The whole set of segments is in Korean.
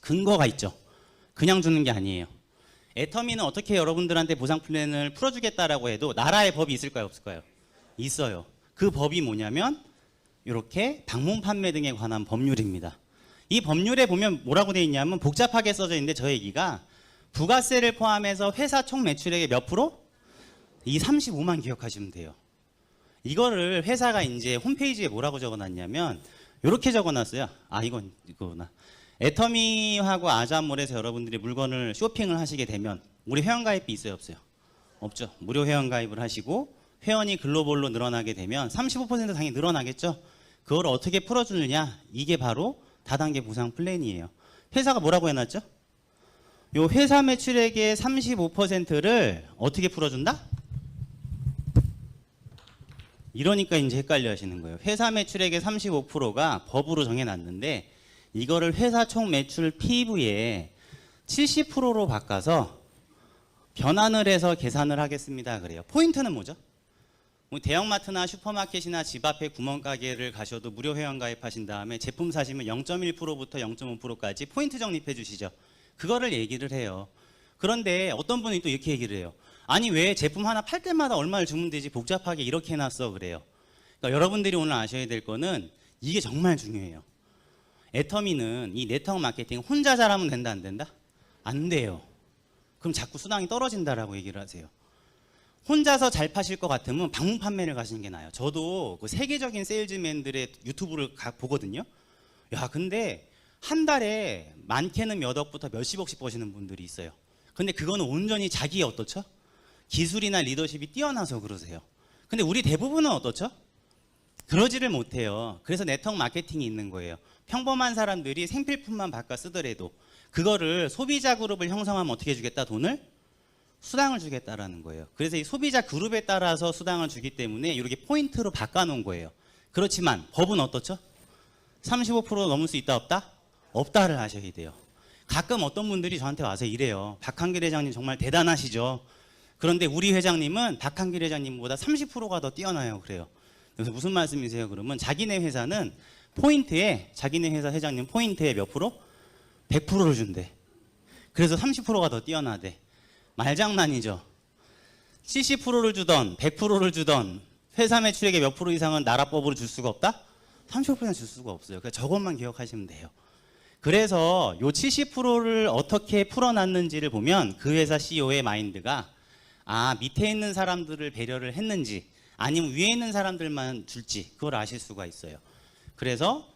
근거가 있죠. 그냥 주는 게 아니에요. 애터미는 어떻게 여러분들한테 보상 플랜을 풀어주겠다라고 해도 나라의 법이 있을까요, 없을까요? 있어요. 그 법이 뭐냐면 이렇게 방문 판매 등에 관한 법률입니다. 이 법률에 보면 뭐라고 되어 있냐면 복잡하게 써져 있는데 저 얘기가 부가세를 포함해서 회사 총 매출액의 몇 프로? 이 35만 기억하시면 돼요. 이거를 회사가 이제 홈페이지에 뭐라고 적어놨냐면 이렇게 적어놨어요. 아 이거구나. 애터미하고 아자몰에서 여러분들이 물건을 쇼핑을 하시게 되면 우리 회원가입비 있어요, 없어요? 없죠. 무료 회원가입을 하시고 회원이 글로벌로 늘어나게 되면 35% 당연히 늘어나겠죠. 그걸 어떻게 풀어주느냐, 이게 바로 다단계 보상 플랜이에요. 회사가 뭐라고 해놨죠? 요 회사 매출액의 35%를 어떻게 풀어준다? 이러니까 이제 헷갈려 하시는 거예요. 회사 매출액의 35%가 법으로 정해놨는데 이거를 회사 총 매출 PV에 70%로 바꿔서 변환을 해서 계산을 하겠습니다. 그래요. 포인트는 뭐죠? 뭐 대형마트나 슈퍼마켓이나 집 앞에 구멍가게를 가셔도 무료 회원 가입하신 다음에 제품 사시면 0.1%부터 0.5%까지 포인트 적립해 주시죠. 그거를 얘기를 해요. 그런데 어떤 분이 또 이렇게 얘기를 해요. 아니 왜 제품 하나 팔 때마다 얼마를 주면 되지 복잡하게 이렇게 해놨어 그래요. 그러니까 여러분들이 오늘 아셔야 될 거는 이게 정말 중요해요. 애터미는 이 네트워크 마케팅 혼자 잘하면 된다 안 된다? 안 돼요. 그럼 자꾸 수당이 떨어진다라고 얘기를 하세요. 혼자서 잘 파실 것 같으면 방문 판매를 가시는 게 나아요. 저도 그 세계적인 세일즈맨들의 유튜브를 보거든요. 야 근데 한 달에 많게는 몇 억부터 몇십억씩 버시는 분들이 있어요. 근데 그거는 온전히 자기의 어떻죠? 기술이나 리더십이 뛰어나서 그러세요. 근데 우리 대부분은 어떻죠? 그러지를 못해요. 그래서 네트워크 마케팅이 있는 거예요. 평범한 사람들이 생필품만 바꿔 쓰더라도 그거를 소비자 그룹을 형성하면 어떻게 주겠다? 돈을? 수당을 주겠다라는 거예요. 그래서 이 소비자 그룹에 따라서 수당을 주기 때문에 이렇게 포인트로 바꿔놓은 거예요. 그렇지만 법은 어떻죠? 35% 넘을 수 있다 없다? 없다를 하셔야 돼요. 가끔 어떤 분들이 저한테 와서 이래요. 박한길 회장님 정말 대단하시죠. 그런데 우리 회장님은 박한길 회장님보다 30%가 더 뛰어나요. 그래요. 그래서 무슨 말씀이세요? 그러면 자기네 회사는 포인트에 자기네 회사 회장님 포인트에 몇 프로? 100%를 준대. 그래서 30%가 더 뛰어나대. 말장난이죠. 70%를 주던 100%를 주던 회사 매출액의 몇 프로 이상은 나라법으로 줄 수가 없다? 35% 줄 수가 없어요. 그러니까 저것만 기억하시면 돼요. 그래서 요 70%를 어떻게 풀어놨는지를 보면 그 회사 CEO의 마인드가 아 밑에 있는 사람들을 배려를 했는지 아니면 위에 있는 사람들만 줄지 그걸 아실 수가 있어요. 그래서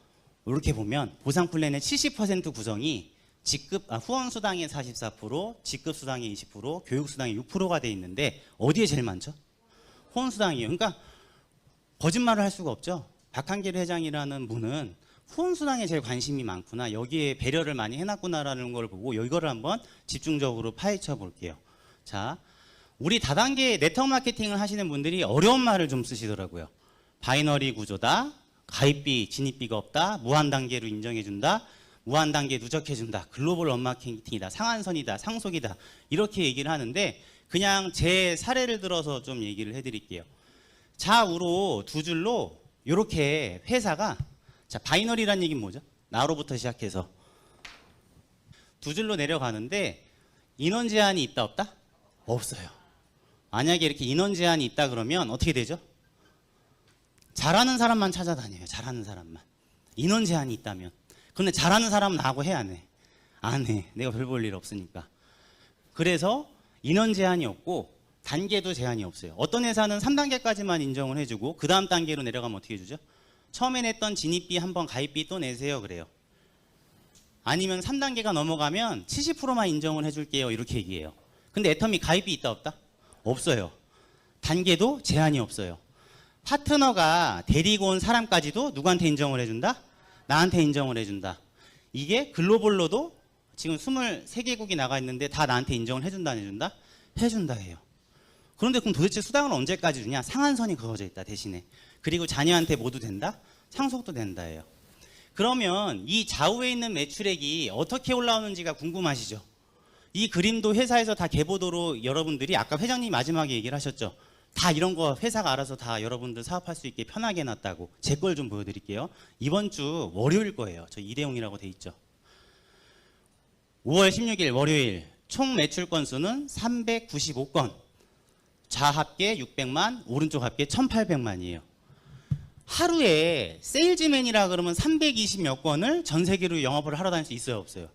이렇게 보면 보상 플랜의 70% 구성이 후원 수당의 44%, 직급 수당의 20%, 교육 수당의 6%가 돼 있는데 어디에 제일 많죠? 후원 수당이에요. 그러니까 거짓말을 할 수가 없죠. 박한길 회장이라는 분은 후원 수당에 제일 관심이 많구나. 여기에 배려를 많이 해놨구나라는 걸 보고 이거를 한번 집중적으로 파헤쳐 볼게요. 자, 우리 다단계 네트워크 마케팅을 하시는 분들이 어려운 말을 좀 쓰시더라고요. 바이너리 구조다, 가입비, 진입비가 없다, 무한 단계로 인정해준다, 무한 단계 누적해준다, 글로벌 언마케팅이다, 상한선이다, 상속이다 이렇게 얘기를 하는데 그냥 제 사례를 들어서 좀 얘기를 해드릴게요. 좌우로 두 줄로 이렇게 회사가 자 바이너리란 얘기는 뭐죠? 나로부터 시작해서 두 줄로 내려가는데 인원 제한이 있다 없다? 없어요. 만약에 이렇게 인원 제한이 있다 그러면 어떻게 되죠? 잘하는 사람만 찾아다녀요. 잘하는 사람만. 인원 제한이 있다면. 근데 잘하는 사람은 나하고 해 안 해? 안 해. 내가 별 볼 일 없으니까. 그래서 인원 제한이 없고 단계도 제한이 없어요. 어떤 회사는 3단계까지만 인정을 해주고 그 다음 단계로 내려가면 어떻게 해주죠? 처음에 냈던 진입비 한번 가입비 또 내세요 그래요. 아니면 3단계가 넘어가면 70%만 인정을 해줄게요 이렇게 얘기해요. 근데 애터미 가입비 있다 없다? 없어요. 단계도 제한이 없어요. 파트너가 데리고 온 사람까지도 누구한테 인정을 해준다? 나한테 인정을 해준다. 이게 글로벌로도 지금 23개국이 나가 있는데 다 나한테 인정을 해준다 안 해준다? 해준다 해요. 그런데 그럼 도대체 수당을 언제까지 주냐? 상한선이 그어져 있다 대신에. 그리고 자녀한테 모두 된다? 상속도 된다 해요. 그러면 이 좌우에 있는 매출액이 어떻게 올라오는지가 궁금하시죠? 이 그림도 회사에서 다 개보도로 여러분들이 아까 회장님 마지막에 얘기를 하셨죠? 다 이런 거 회사가 알아서 다 여러분들 사업할 수 있게 편하게 해놨다고. 제 걸 좀 보여드릴게요. 이번 주 월요일 거예요. 저 일회용이라고 돼 있죠. 5월 16일 월요일 총 매출 건수는 395건. 좌합계 600만, 오른쪽 합계 1800만이에요. 하루에 세일즈맨이라 그러면 320몇 건을 전 세계로 영업을 하러 다닐 수 있어요, 없어요?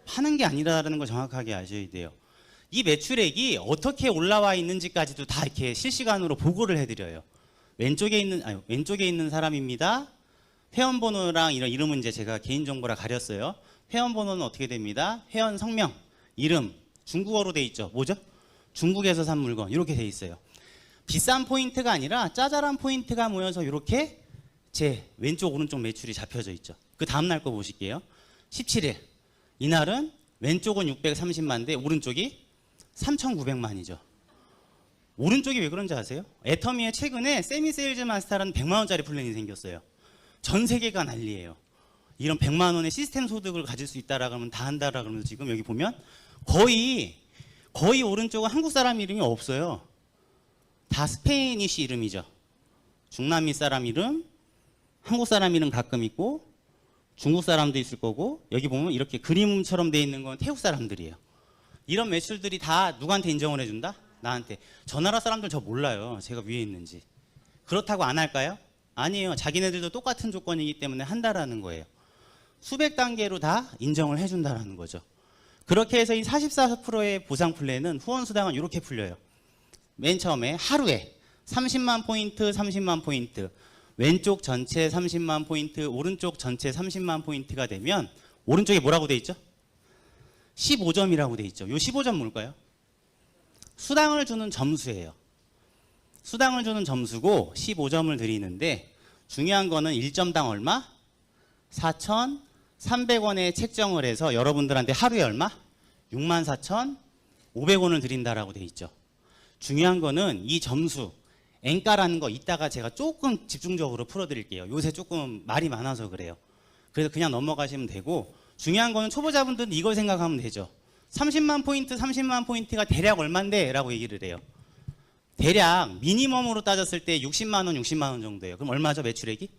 파는 게 아니라는 걸 정확하게 아셔야 돼요. 이 매출액이 어떻게 올라와 있는지까지도 다 이렇게 실시간으로 보고를 해드려요. 왼쪽에 있는 사람입니다. 회원번호랑 이런 이름은 이제 제가 개인정보라 가렸어요. 회원번호는 어떻게 됩니다? 회원 성명, 이름, 중국어로 돼 있죠. 뭐죠? 중국에서 산 물건, 이렇게 돼 있어요. 비싼 포인트가 아니라 짜잘한 포인트가 모여서 이렇게 제 왼쪽 오른쪽 매출이 잡혀져 있죠. 그 다음날 거 보실게요. 17일 이날은 왼쪽은 630만인데 오른쪽이 3,900만이죠. 오른쪽이 왜 그런지 아세요? 애터미에 최근에 세미 세일즈 마스터라는 100만원짜리 플랜이 생겼어요. 전 세계가 난리예요. 이런 100만원의 시스템 소득을 가질 수 있다라 그러면 다 한다라 그러면서 지금 여기 보면 거의 오른쪽은 한국 사람 이름이 없어요. 다 스페니쉬 이름이죠. 중남미 사람 이름, 한국 사람 이름 가끔 있고 중국 사람도 있을 거고, 여기 보면 이렇게 그림처럼 돼 있는 건 태국 사람들이에요. 이런 매출들이 다 누구한테 인정을 해준다? 나한테. 저 나라 사람들 저 몰라요. 제가 위에 있는지. 그렇다고 안 할까요? 아니에요. 자기네들도 똑같은 조건이기 때문에 한다라는 거예요. 수백 단계로 다 인정을 해준다라는 거죠. 그렇게 해서 이 44%의 보상 플랜은 후원 수당은 이렇게 풀려요. 맨 처음에 하루에 30만 포인트, 30만 포인트, 왼쪽 전체 30만 포인트, 오른쪽 전체 30만 포인트가 되면 오른쪽에 뭐라고 돼 있죠? 15점이라고 돼 있죠. 요 15점 뭘까요? 수당을 주는 점수예요. 수당을 주는 점수고 15점을 드리는데 중요한 거는 1점당 얼마? 4,300원에 책정을 해서 여러분들한테 하루에 얼마? 64,500원을 드린다라고 돼 있죠. 중요한 거는 이 점수, 엔가라는 거 이따가 제가 조금 집중적으로 풀어드릴게요. 요새 조금 말이 많아서 그래요. 그래서 그냥 넘어가시면 되고, 중요한 거는 초보자분들은 이걸 생각하면 되죠. 30만 포인트, 30만 포인트가 대략 얼만데? 라고 얘기를 해요. 대략 미니멈으로 따졌을 때 60만 원, 60만 원 정도예요. 그럼 얼마죠, 매출액이?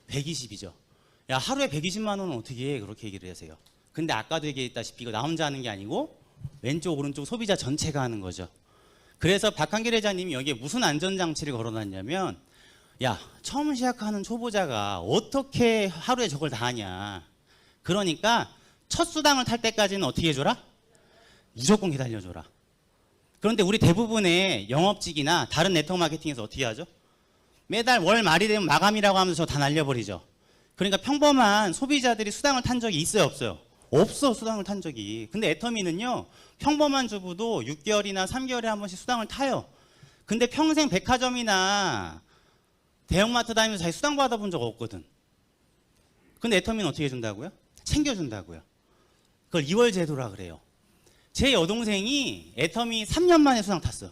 120이죠. 야, 하루에 120만 원은 어떻게 해? 그렇게 얘기를 하세요. 근데 아까도 얘기했다시피 이거 나 혼자 하는 게 아니고 왼쪽, 오른쪽 소비자 전체가 하는 거죠. 그래서 박한길 회장님이 여기에 무슨 안전장치를 걸어놨냐면, 야, 처음 시작하는 초보자가 어떻게 하루에 저걸 다 하냐. 그러니까 첫 수당을 탈 때까지는 어떻게 해줘라? 무조건 기다려줘라. 그런데 우리 대부분의 영업직이나 다른 네트워크 마케팅에서 어떻게 하죠? 매달 월 말이 되면 마감이라고 하면서 저 다 날려버리죠. 그러니까 평범한 소비자들이 수당을 탄 적이 있어요, 없어요? 없어, 수당을 탄 적이. 근데 애터미는요, 평범한 주부도 6개월이나 3개월에 한 번씩 수당을 타요. 근데 평생 백화점이나 대형마트 다니면서 자기 수당 받아본 적 없거든. 근데 애터미는 어떻게 해준다고요? 챙겨준다고요. 그걸 2월 제도라 그래요. 제 여동생이 애터미 3년 만에 수당 탔어.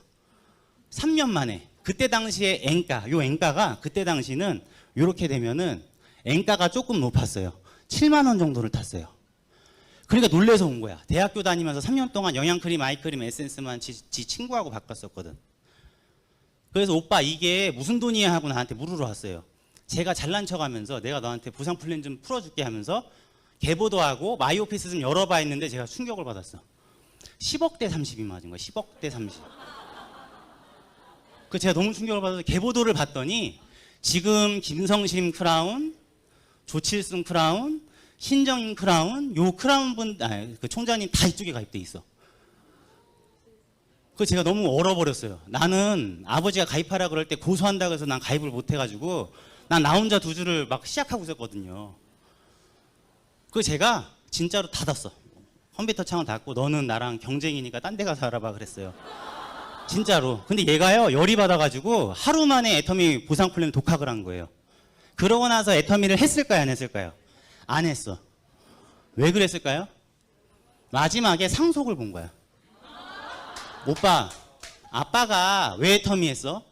3년 만에. 그때 당시에 엔가, 요 엔가가 그때 당시는 요렇게 되면은 엔가가 조금 높았어요. 7만 원 정도를 탔어요. 그러니까 놀래서 온 거야. 대학교 다니면서 3년 동안 영양크림, 아이크림, 에센스만 지 친구하고 바꿨었거든. 그래서 오빠 이게 무슨 돈이야 하고 나한테 물으러 왔어요. 제가 잘난 척하면서 내가 너한테 보상 플랜 좀 풀어줄게 하면서 개보도 하고 마이오피스 좀 열어봐 했는데 제가 충격을 받았어. 10억대 30이 맞은 거야. 10억대 30. 그 제가 너무 충격을 받아서 개보도를 봤더니 지금 김성심 크라운, 조칠승 크라운, 신정인 크라운, 요 크라운 분, 그 총장님 다 이쪽에 가입돼 있어. 그 제가 너무 얼어버렸어요. 나는 아버지가 가입하라 그럴 때 고소한다고 해서 난 가입을 못 해가지고 난 나 혼자 두 줄을 막 시작하고 있었거든요. 그 제가 진짜로 닫았어. 컴퓨터 창을 닫고 너는 나랑 경쟁이니까 딴 데 가서 알아봐 그랬어요. 진짜로. 근데 얘가요, 열이 받아가지고 하루 만에 애터미 보상 플랜 독학을 한 거예요. 그러고 나서 애터미를 했을까요, 안 했을까요? 안 했어. 왜 그랬을까요? 마지막에 상속을 본 거야. 오빠, 아빠가 왜 애터미 했어?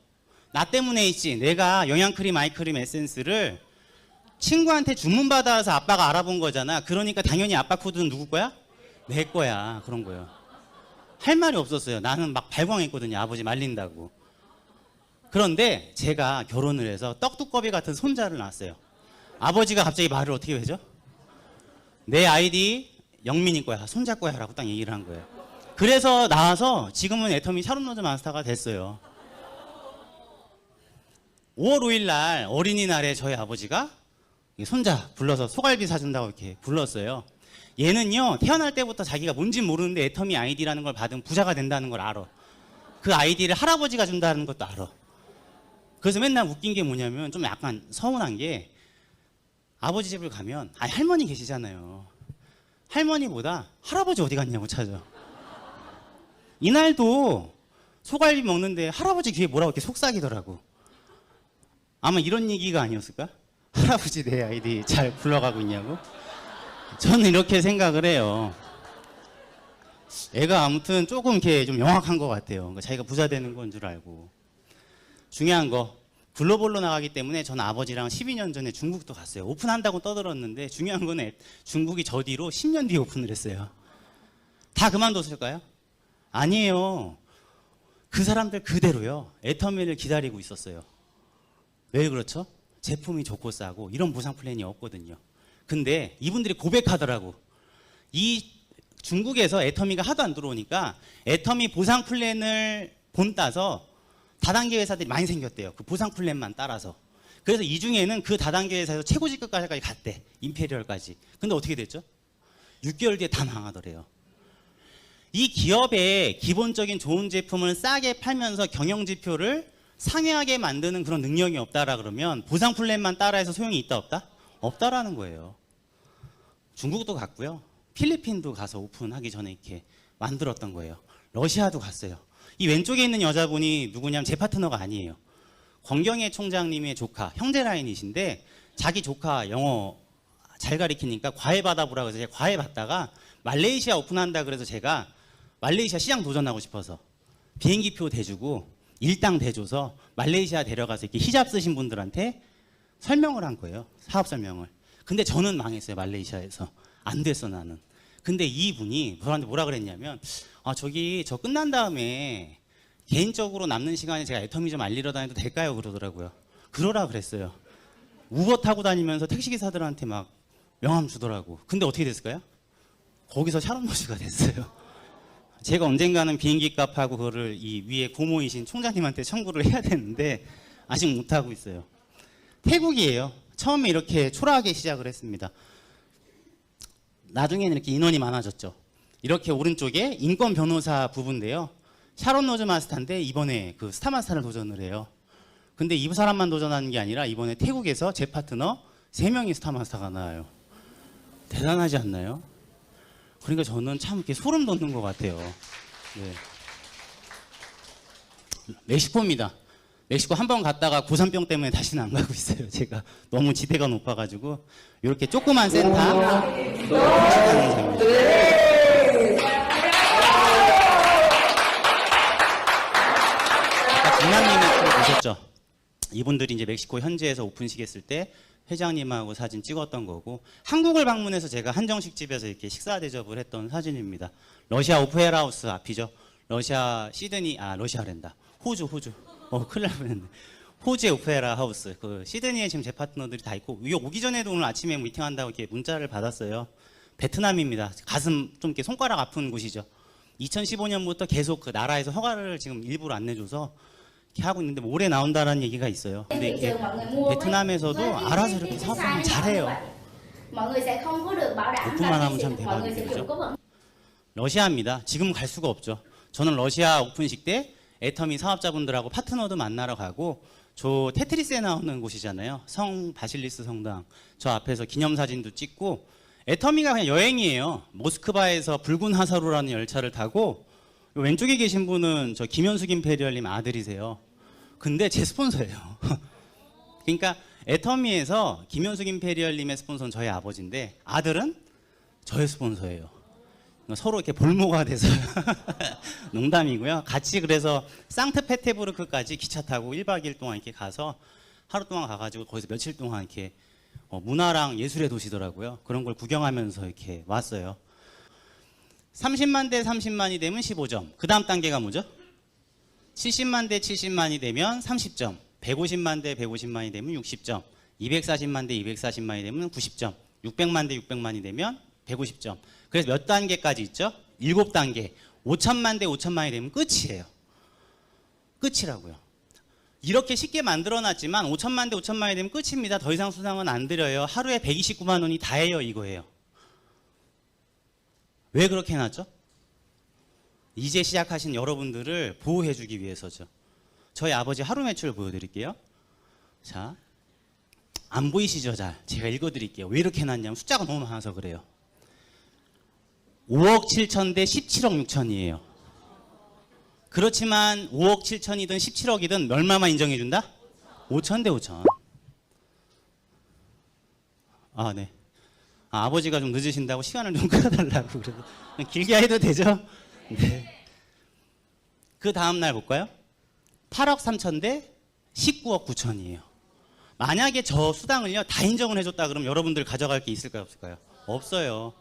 나 때문에 했지. 내가 영양크림, 아이크림, 에센스를 친구한테 주문받아서 아빠가 알아본 거잖아. 그러니까 당연히 아빠 코드는 누구 거야? 내 거야. 그런 거예요. 할 말이 없었어요. 나는 막 발광했거든요. 아버지 말린다고. 그런데 제가 결혼을 해서 떡두꺼비 같은 손자를 낳았어요. 아버지가 갑자기 말을 어떻게 해줘? 내 아이디 영민이 거야, 손잡고 야라고 딱 얘기를 한 거예요. 그래서 나와서 지금은 애터미 샤론 로즈 마스터가 됐어요. 5월 5일 날 어린이날에 저희 아버지가 손자 불러서 소갈비 사준다고 이렇게 불렀어요. 얘는요, 태어날 때부터 자기가 뭔진 모르는데 애터미 아이디라는 걸 받으면 부자가 된다는 걸 알아. 그 아이디를 할아버지가 준다는 것도 알아. 그래서 맨날 웃긴 게 뭐냐면 좀 약간 서운한 게 아버지 집을 가면 할머니 계시잖아요. 할머니보다 할아버지 어디 갔냐고 찾아. 이날도 소갈비 먹는데 할아버지 귀에 뭐라고 이렇게 속삭이더라고. 아마 이런 얘기가 아니었을까? 할아버지 내 아이디 잘 굴러가고 있냐고? 저는 이렇게 생각을 해요. 애가 아무튼 조금 이렇게 좀 영악한 것 같아요. 그러니까 자기가 부자 되는 건 줄 알고. 중요한 거, 글로벌로 나가기 때문에 저는 아버지랑 12년 전에 중국도 갔어요. 오픈한다고 떠들었는데 중요한 거는 중국이 저 뒤로 10년 뒤에 오픈을 했어요. 다 그만뒀을까요? 아니에요. 그 사람들 그대로요. 애터미를 기다리고 있었어요. 왜 그렇죠? 제품이 좋고 싸고 이런 보상 플랜이 없거든요. 근데 이분들이 고백하더라고. 이 중국에서 애터미가 하도 안 들어오니까 애터미 보상 플랜을 본따서 다단계 회사들이 많이 생겼대요. 그 보상 플랜만 따라서. 그래서 이 중에는 그 다단계 회사에서 최고 직급까지 갔대. 임페리얼까지. 근데 어떻게 됐죠? 6개월 뒤에 다 망하더래요. 이 기업의 기본적인 좋은 제품을 싸게 팔면서 경영 지표를 상회하게 만드는 그런 능력이 없다라 그러면 보상 플랜만 따라해서 소용이 있다 없다? 없다라는 거예요. 중국도 갔고요. 필리핀도 가서 오픈하기 전에 이렇게 만들었던 거예요. 러시아도 갔어요. 이 왼쪽에 있는 여자분이 누구냐면 제 파트너가 아니에요. 권경애 총장님의 조카, 형제 라인이신데 자기 조카 영어 잘 가리키니까 과외 받아보라고 해서 제가 과외 받다가 말레이시아 오픈한다 그래서 제가 말레이시아 시장 도전하고 싶어서 비행기표 대주고 일당 대줘서 말레이시아 데려가서 이렇게 히잡 쓰신 분들한테 설명을 한 거예요. 사업 설명을. 근데 저는 망했어요. 말레이시아에서. 안 됐어 나는. 근데 이분이 저한테 뭐라 그랬냐면 저 끝난 다음에 개인적으로 남는 시간에 제가 애터미 좀 알리러 다녀도 될까요? 그러더라고요. 그러라 그랬어요. 우버 타고 다니면서 택시기사들한테 막 명함 주더라고. 근데 어떻게 됐을까요? 거기서 샤론 로즈가 됐어요. 제가 언젠가는 비행기 값하고 그거를 이 위에 고모이신 총장님한테 청구를 해야 되는데 아직 못하고 있어요. 태국이에요. 처음에 이렇게 초라하게 시작을 했습니다. 나중에는 이렇게 인원이 많아졌죠. 이렇게 오른쪽에 인권 변호사 부부인데요. 샤론 로즈 마스터인데 이번에 그 스타마스터를 도전을 해요. 근데 이 사람만 도전하는 게 아니라 이번에 태국에서 제 파트너 3명이 스타마스터가 나와요. 대단하지 않나요? 그러니까 저는 참 이렇게 소름 돋는 것 같아요. 네. 멕시코입니다. 멕시코 한 번 갔다가 고산병 때문에 다시는 안 가고 있어요. 제가 너무 지대가 높아가지고 이렇게 조그만 센터 장남님이 보셨죠? 이분들이 이제 멕시코 현지에서 오픈식 했을 때 회장님하고 사진 찍었던 거고 한국을 방문해서 제가 한정식 집에서 이렇게 식사 대접을 했던 사진입니다. 러시아 오페라 하우스 앞이죠. 러시아 시드니 러시아랜다. 호주. 큰일 날 뻔했네. 호주의 오페라 하우스. 그 시드니에 지금 제 파트너들이 다 있고 여기 오기 전에도 오늘 아침에 미팅한다고 이렇게 문자를 받았어요. 베트남입니다. 가슴 좀 이렇게 손가락 아픈 곳이죠. 2015년부터 계속 그 나라에서 허가를 지금 일부러 안 내줘서 이렇게 하고 있는데 올해 나온다라는 얘기가 있어요. 근데 이렇게 베트남에서도 알아서 이렇게 사업하면 잘해요. 오픈만 하면 참 대박이죠. 러시아입니다. 지금 갈 수가 없죠. 저는 러시아 오픈식 때 애터미 사업자분들하고 파트너도 만나러 가고 저 테트리스에 나오는 곳이잖아요. 성 바실리스 성당. 저 앞에서 기념사진도 찍고 애터미가 그냥 여행이에요. 모스크바에서 붉은 하사루라는 열차를 타고 왼쪽에 계신 분은 저 김현숙 임페리얼님 아들이세요. 근데 제 스폰서예요. 그러니까 애터미에서 김현숙 임페리얼님의 스폰서는 저희 아버지인데 아들은 저의 스폰서예요. 서로 이렇게 볼모가 돼서 농담이고요. 같이 그래서 상트페테부르크까지 기차 타고 1박 2일 동안 이렇게 가서 하루 동안 가가지고 거기서 며칠 동안 이렇게 문화랑 예술의 도시더라고요. 그런 걸 구경하면서 이렇게 왔어요. 30만 대 30만이 되면 15점. 그 다음 단계가 뭐죠? 70만 대 70만이 되면 30점. 150만 대 150만이 되면 60점. 240만 대 240만이 되면 90점. 600만 대 600만이 되면 150점. 그래서 몇 단계까지 있죠? 7단계. 5천만 대 5천만이 되면 끝이에요. 끝이라고요. 이렇게 쉽게 만들어놨지만 5천만 대 5천만이 되면 끝입니다. 더 이상 수당은 안 드려요. 하루에 129만 원이 다예요, 이거예요. 왜 그렇게 해놨죠? 이제 시작하신 여러분들을 보호해주기 위해서죠. 저희 아버지 하루 매출 보여드릴게요. 자, 안 보이시죠? 잘 제가 읽어드릴게요. 왜 이렇게 해놨냐면 숫자가 너무 많아서 그래요. 5억 7천 대 17억 6천이에요. 그렇지만 5억 7천이든 17억이든 얼마만 인정해준다? 5천 대 5천. 아, 네. 아버지가 좀 늦으신다고 시간을 좀 끌어달라고 그래서 길게 해도 되죠? 네. 그 다음 날 볼까요? 8억 3천 대 19억 9천이에요. 만약에 저 수당을요 다 인정을 해줬다 그러면 여러분들 가져갈 게 있을까요, 없을까요? 없어요.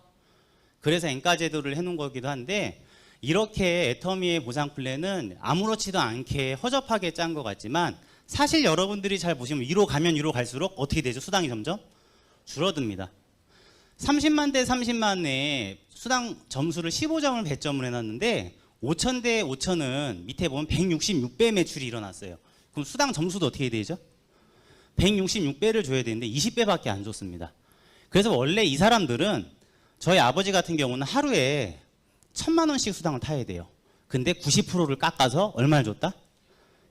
그래서 엔가 제도를 해놓은 거기도 한데, 이렇게 애터미의 보상 플랜은 아무렇지도 않게 허접하게 짠 것 같지만 사실 여러분들이 잘 보시면 위로 가면 위로 갈수록 어떻게 되죠? 수당이 점점 줄어듭니다. 30만 대 30만에 수당 점수를 15점을 배점을 해놨는데 5천 대 5천은 밑에 보면 166배 매출이 일어났어요. 그럼 수당 점수도 어떻게 되죠? 166배를 줘야 되는데 20배밖에 안 줬습니다. 그래서 원래 이 사람들은 저희 아버지 같은 경우는 하루에 1,000만 원씩 수당을 타야 돼요. 근데 90%를 깎아서 얼마를 줬다?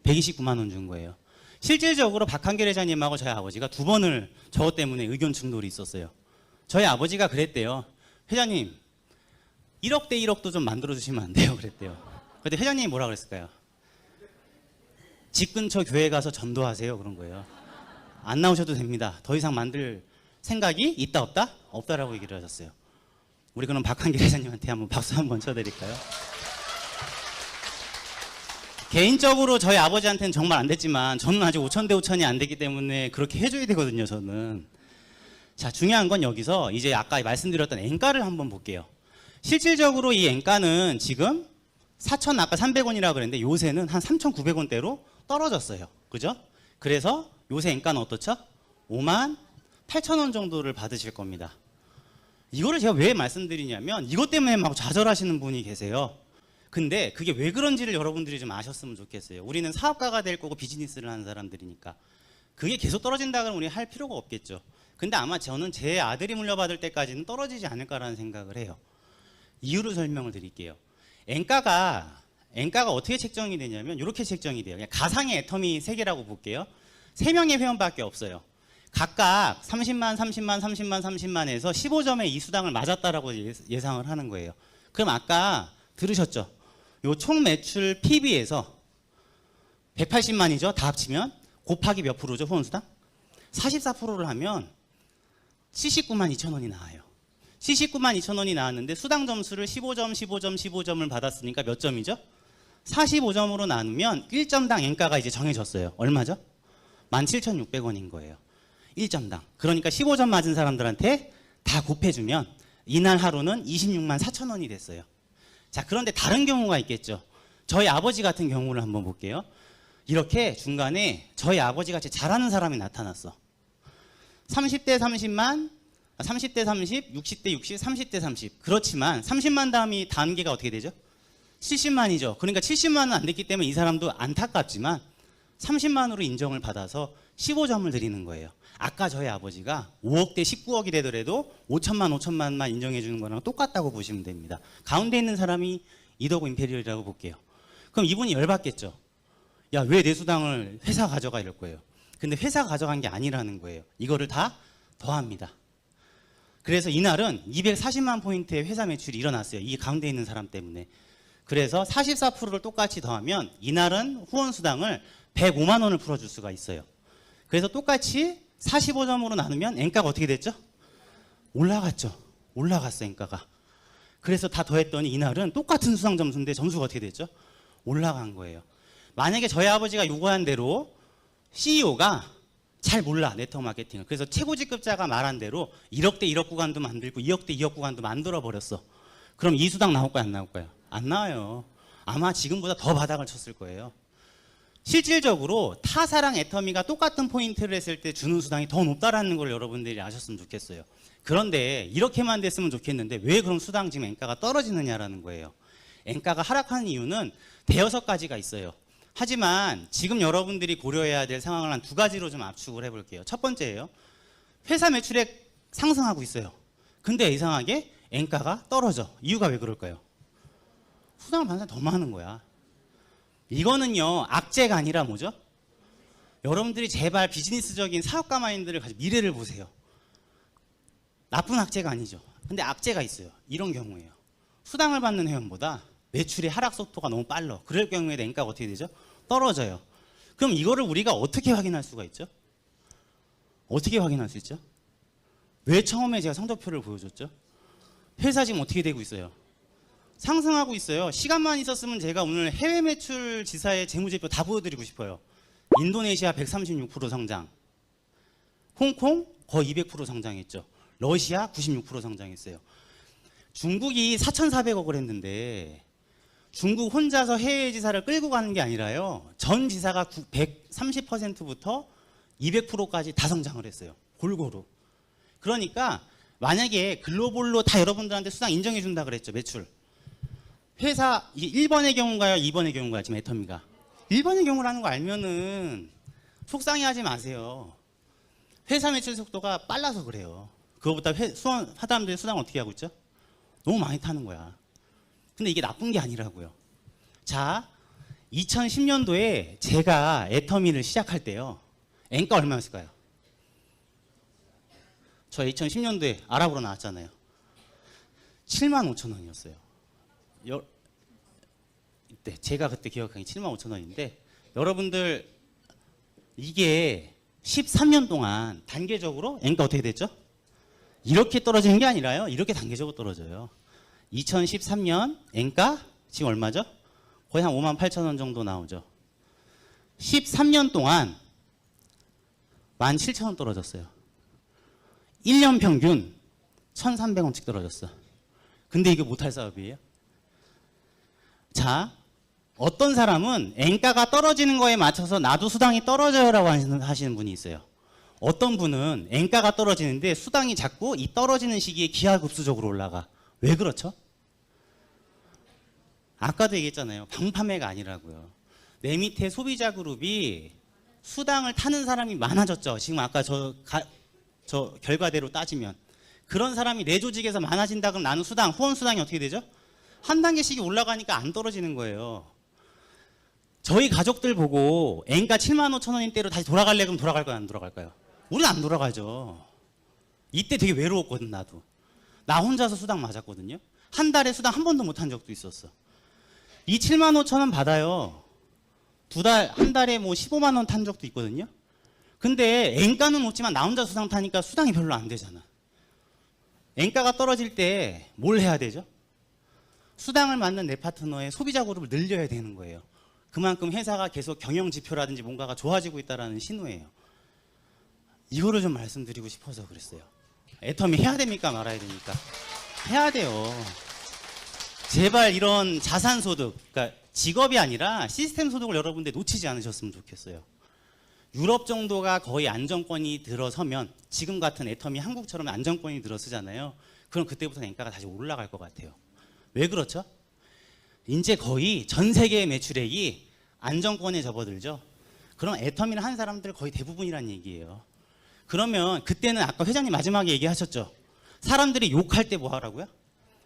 129만 원 준 거예요. 실질적으로 박한길 회장님하고 저희 아버지가 두 번을 저것 때문에 의견 충돌이 있었어요. 저희 아버지가 그랬대요. 회장님, 1억 대 1억도 좀 만들어주시면 안 돼요? 그랬대요. 근데 회장님이 뭐라 그랬을까요? 집 근처 교회 가서 전도하세요. 그런 거예요. 안 나오셔도 됩니다. 더 이상 만들 생각이 있다 없다? 없다라고 얘기를 하셨어요. 우리 그럼 박한길 회장님한테 한번 박수 한번 쳐드릴까요? 개인적으로 저희 아버지한테는 정말 안 됐지만 저는 아직 5천 대 5천이 안 됐기 때문에 그렇게 해줘야 되거든요, 저는. 자, 중요한 건 여기서 이제 아까 말씀드렸던 엔가를 한번 볼게요. 실질적으로 이 엔가는 지금 4천 아까 300원이라고 그랬는데 요새는 한 3,900원대로 떨어졌어요. 그죠? 그래서 요새 엔가는 어떻죠? 5만 8천 원 정도를 받으실 겁니다. 이거를 제가 왜 말씀드리냐면 이것 때문에 막 좌절하시는 분이 계세요. 근데 그게 왜 그런지를 여러분들이 좀 아셨으면 좋겠어요. 우리는 사업가가 될 거고 비즈니스를 하는 사람들이니까. 그게 계속 떨어진다 그러면 우리 할 필요가 없겠죠. 근데 아마 저는 제 아들이 물려받을 때까지는 떨어지지 않을까라는 생각을 해요. 이유를 설명을 드릴게요. 엔가가 어떻게 책정이 되냐면 이렇게 책정이 돼요. 그냥 가상의 애터미 3개라고 볼게요. 3명의 회원밖에 없어요. 각각 30만, 30만, 30만, 30만에서 15점의 이 수당을 맞았다라고 예상을 하는 거예요. 그럼 아까 들으셨죠? 요 총 매출 PB에서 180만이죠. 다 합치면 곱하기 몇 프로죠? 후원수당? 44%를 하면 79만 2천 원이 나와요. 79만 2천 원이 나왔는데 수당 점수를 15점, 15점, 15점을 받았으니까 몇 점이죠? 45점으로 나누면 1점당 엔가가 이제 정해졌어요. 얼마죠? 17,600원인 거예요. 1점당. 그러니까 15점 맞은 사람들한테 다 곱해주면 이날 하루는 26만 4천 원이 됐어요. 자, 그런데 다른 경우가 있겠죠. 저희 아버지 같은 경우를 한번 볼게요. 이렇게 중간에 저희 아버지 같이 잘하는 사람이 나타났어. 30대 30만, 30대 30, 60대 60, 30대 30. 그렇지만 30만 다음이 단계가 어떻게 되죠? 70만이죠. 그러니까 70만은 안 됐기 때문에 이 사람도 안타깝지만 30만으로 인정을 받아서 15점을 드리는 거예요. 아까 저희 아버지가 5억 대 19억이 되더라도 5천만만 인정해 주는 거랑 똑같다고 보시면 됩니다. 가운데 있는 사람이 이더고 임페리얼이라고 볼게요. 그럼 이분이 열받겠죠. 야, 왜 내 수당을 회사 가져가 이럴 거예요. 근데 회사 가져간 게 아니라는 거예요. 이거를 다 더합니다. 그래서 이날은 240만 포인트의 회사 매출이 일어났어요. 이 가운데 있는 사람 때문에. 그래서 44%를 똑같이 더하면 이날은 후원 수당을 105만 원을 풀어줄 수가 있어요. 그래서 똑같이 45점으로 나누면 엔가가 어떻게 됐죠? 올라갔죠. 올라갔어, 엔가가. 그래서 다 더했더니 이날은 똑같은 수당 점수인데 점수가 어떻게 됐죠? 올라간 거예요. 만약에 저희 아버지가 요구한 대로 CEO가 잘 몰라, 네트워크 마케팅을. 그래서 최고직급자가 말한 대로 1억 대 1억 구간도 만들고 2억 대 2억 구간도 만들어 버렸어. 그럼 이 수당 나올까요, 안 나올까요? 안 나와요. 아마 지금보다 더 바닥을 쳤을 거예요. 실질적으로 타사랑 애터미가 똑같은 포인트를 했을 때 주는 수당이 더 높다라는 걸 여러분들이 아셨으면 좋겠어요. 그런데 이렇게만 됐으면 좋겠는데 왜 그럼 수당 지금 엔가가 떨어지느냐라는 거예요. 엔가가 하락하는 이유는 대여섯 가지가 있어요. 하지만 지금 여러분들이 고려해야 될 상황을 한 두 가지로 좀 압축을 해볼게요. 첫 번째예요. 회사 매출액 상승하고 있어요. 근데 이상하게 엔가가 떨어져. 이유가 왜 그럴까요? 수당을 받는 사람이 더 많은 거야. 이거는요, 악재가 아니라 뭐죠? 여러분들이 제발 비즈니스적인 사업가 마인드를 가지고 미래를 보세요. 나쁜 악재가 아니죠. 근데 악재가 있어요. 이런 경우에요. 수당을 받는 회원보다 매출의 하락 속도가 너무 빨라. 그럴 경우에 엔가가 어떻게 되죠? 떨어져요. 그럼 이거를 우리가 어떻게 확인할 수가 있죠? 어떻게 확인할 수 있죠? 왜 처음에 제가 성적표를 보여줬죠? 회사 지금 어떻게 되고 있어요? 상승하고 있어요. 시간만 있었으면 제가 오늘 해외 매출 지사의 재무제표 다 보여드리고 싶어요. 인도네시아 136% 성장, 홍콩 거의 200% 성장했죠. 러시아 96% 성장했어요. 중국이 4,400억을 했는데 중국 혼자서 해외 지사를 끌고 가는 게 아니라요. 전 지사가 130%부터 200%까지 다 성장을 했어요. 골고루. 그러니까 만약에 글로벌로 다 여러분들한테 수당 인정해 준다 그랬죠. 매출. 회사 이게 1번의 경우인가요? 2번의 경우인가요? 지금 애터미가. 1번의 경우라는 거 알면은 속상해하지 마세요. 회사 매출 속도가 빨라서 그래요. 그거보다 사람들이 수당을 어떻게 하고 있죠? 너무 많이 타는 거야. 근데 이게 나쁜 게 아니라고요. 자, 2010년도에 제가 애터미를 시작할 때요. 엔가 얼마였을까요? 저 2010년도에 아랍으로 나왔잖아요. 75,000원이었어요. 이때 제가 그때 기억하기 75,000원인데 여러분들 이게 13년 동안 단계적으로 엔가 어떻게 됐죠? 이렇게 떨어지는 게 아니라요. 이렇게 단계적으로 떨어져요. 2013년 엔가 지금 얼마죠? 거의 한 58,000원 정도 나오죠. 13년 동안 17,000원 떨어졌어요. 1년 평균 1,300원씩 떨어졌어. 근데 이게 못할 사업이에요? 자, 어떤 사람은 엔가가 떨어지는 거에 맞춰서 나도 수당이 떨어져요라고 하시는 분이 있어요. 어떤 분은 엔가가 떨어지는데 수당이 자꾸 이 떨어지는 시기에 기하급수적으로 올라가. 왜 그렇죠? 아까도 얘기했잖아요. 방파매가 아니라고요. 내 밑에 소비자 그룹이 수당을 타는 사람이 많아졌죠. 지금 아까 저 결과대로 따지면. 그런 사람이 내 조직에서 많아진다 그럼 나는 후원 수당이 어떻게 되죠? 한 단계씩 올라가니까 안 떨어지는 거예요. 저희 가족들 보고 엔가 75,000원인 때로 다시 돌아갈래 그럼 돌아갈까요? 안 돌아갈까요? 우리는 안 돌아가죠. 이때 되게 외로웠거든 나도. 나 혼자서 수당 맞았거든요. 한 달에 수당 한 번도 못 한 적도 있었어. 이 75,000원 받아요. 한 달에 뭐 15만 원 탄 적도 있거든요. 근데 엔가는 높지만 나 혼자 수당 타니까 수당이 별로 안 되잖아. 엔가가 떨어질 때 뭘 해야 되죠? 수당을 맞는 내 파트너의 소비자 그룹을 늘려야 되는 거예요. 그만큼 회사가 계속 경영 지표라든지 뭔가가 좋아지고 있다는 신호예요. 이거를 좀 말씀드리고 싶어서 그랬어요. 애터미 해야 됩니까? 말아야 됩니까? 해야 돼요. 제발 이런 자산소득, 그러니까 직업이 아니라 시스템 소득을 여러분들 놓치지 않으셨으면 좋겠어요. 유럽 정도가 거의 안정권이 들어서면 지금 같은 애터미 한국처럼 안정권이 들어서잖아요. 그럼 그때부터 엔가가 다시 올라갈 것 같아요. 왜 그렇죠? 이제 거의 전 세계의 매출액이 안정권에 접어들죠. 그럼 애터미를 한 사람들 거의 대부분이란 얘기예요. 그러면 그때는 아까 회장님 마지막에 얘기하셨죠. 사람들이 욕할 때 뭐 하라고요?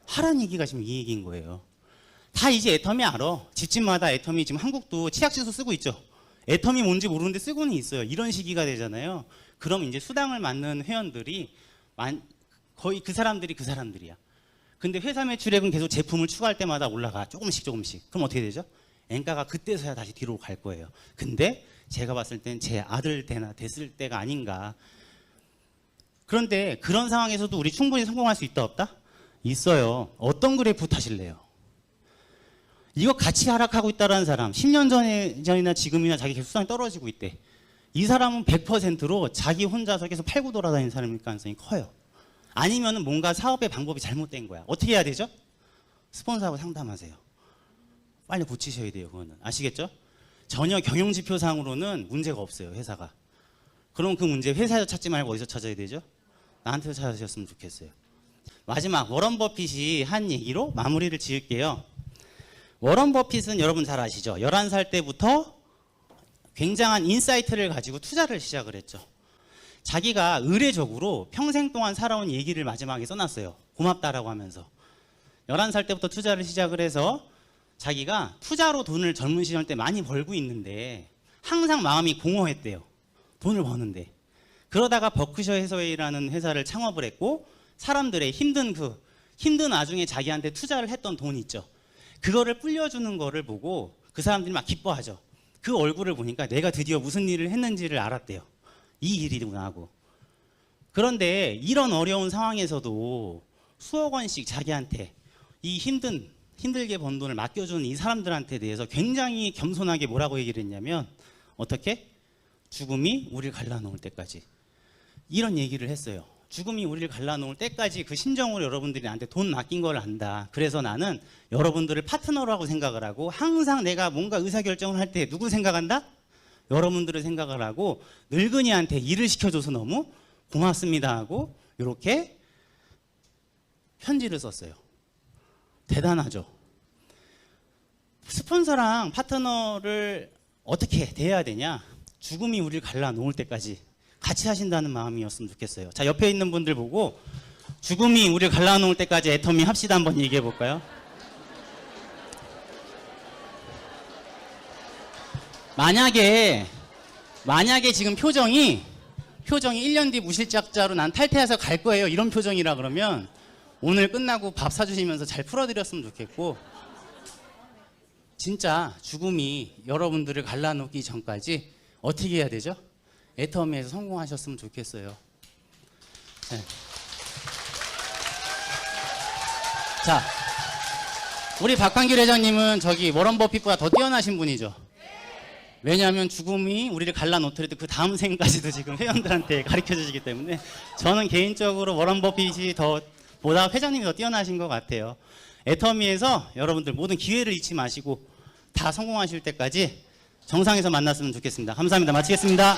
하라는 얘기가 지금 이 얘기인 거예요. 다 이제 애터미 알아. 집집마다 애터미 지금 한국도 치약시소 쓰고 있죠. 애터미 뭔지 모르는데 쓰고는 있어요. 이런 시기가 되잖아요. 그럼 이제 수당을 맞는 회원들이 거의 그 사람들이야. 근데 회사 매출액은 계속 제품을 추가할 때마다 올라가. 조금씩. 그럼 어떻게 되죠? 엔가가 그때서야 다시 뒤로 갈 거예요. 근데 제가 봤을 땐 제 아들 때나 됐을 때가 아닌가. 그런데 그런 상황에서도 우리 충분히 성공할 수 있다 없다? 있어요. 어떤 그래프 타실래요? 이거 같이 하락하고 있다는 사람 10년 전이나 지금이나 자기 계속 수당이 떨어지고 있대. 이 사람은 100%로 자기 혼자서 계속 팔고 돌아다니는 사람일 가능성이 커요. 아니면 뭔가 사업의 방법이 잘못된 거야. 어떻게 해야 되죠? 스폰서하고 상담하세요. 빨리 고치셔야 돼요. 그거는 아시겠죠? 전혀 경영지표상으로는 문제가 없어요. 회사가. 그럼 그 문제 회사에서 찾지 말고 어디서 찾아야 되죠? 나한테 찾으셨으면 좋겠어요. 마지막 워런 버핏이 한 얘기로 마무리를 지을게요. 워런 버핏은 여러분 잘 아시죠? 11살 때부터 굉장한 인사이트를 가지고 투자를 시작을 했죠. 자기가 의례적으로 평생 동안 살아온 얘기를 마지막에 써놨어요. 고맙다라고 하면서. 11살 때부터 투자를 시작을 해서 자기가 투자로 돈을 젊은 시절 때 많이 벌고 있는데 항상 마음이 공허했대요. 돈을 버는데. 그러다가 버크셔 해서웨이라는 회사를 창업을 했고 사람들의 힘든 와중에 자기한테 투자를 했던 돈 있죠. 그거를 불려주는 거를 보고 그 사람들이 막 기뻐하죠. 그 얼굴을 보니까 내가 드디어 무슨 일을 했는지를 알았대요. 이 일이구나 하고. 그런데 이런 어려운 상황에서도 수억 원씩 자기한테 이 힘들게 번 돈을 맡겨주는 이 사람들한테 대해서 굉장히 겸손하게 뭐라고 얘기를 했냐면 어떻게? 죽음이 우리를 갈라놓을 때까지. 이런 얘기를 했어요. 죽음이 우리를 갈라놓을 때까지 그 심정으로 여러분들이 나한테 돈 맡긴 걸 안다. 그래서 나는 여러분들을 파트너라고 생각을 하고 항상 내가 뭔가 의사결정을 할 때 누구 생각한다? 여러분들을 생각을 하고 늙은이한테 일을 시켜줘서 너무 고맙습니다 하고 이렇게 편지를 썼어요. 대단하죠. 스폰서랑 파트너를 어떻게 대해야 되냐? 죽음이 우리를 갈라놓을 때까지 같이 하신다는 마음이었으면 좋겠어요. 자, 옆에 있는 분들 보고 죽음이 우리를 갈라놓을 때까지 애터미 합시다 한번 얘기해 볼까요? 만약에 지금 표정이 1년 뒤 무실작자로 난 탈퇴해서 갈 거예요 이런 표정이라 그러면 오늘 끝나고 밥 사주시면서 잘 풀어드렸으면 좋겠고 진짜 죽음이 여러분들을 갈라놓기 전까지 어떻게 해야 되죠? 애터미에서 성공하셨으면 좋겠어요. 네. 자, 우리 박한길 회장님은 저기 워런 버핏보다 더 뛰어나신 분이죠. 왜냐하면 죽음이 우리를 갈라놓더라도 그 다음 생까지도 지금 회원들한테 가르쳐 주시기 때문에 저는 개인적으로 워런 버핏이 보다 회장님이 더 뛰어나신 것 같아요. 애터미에서 여러분들 모든 기회를 잊지 마시고 다 성공하실 때까지 정상에서 만났으면 좋겠습니다. 감사합니다. 마치겠습니다.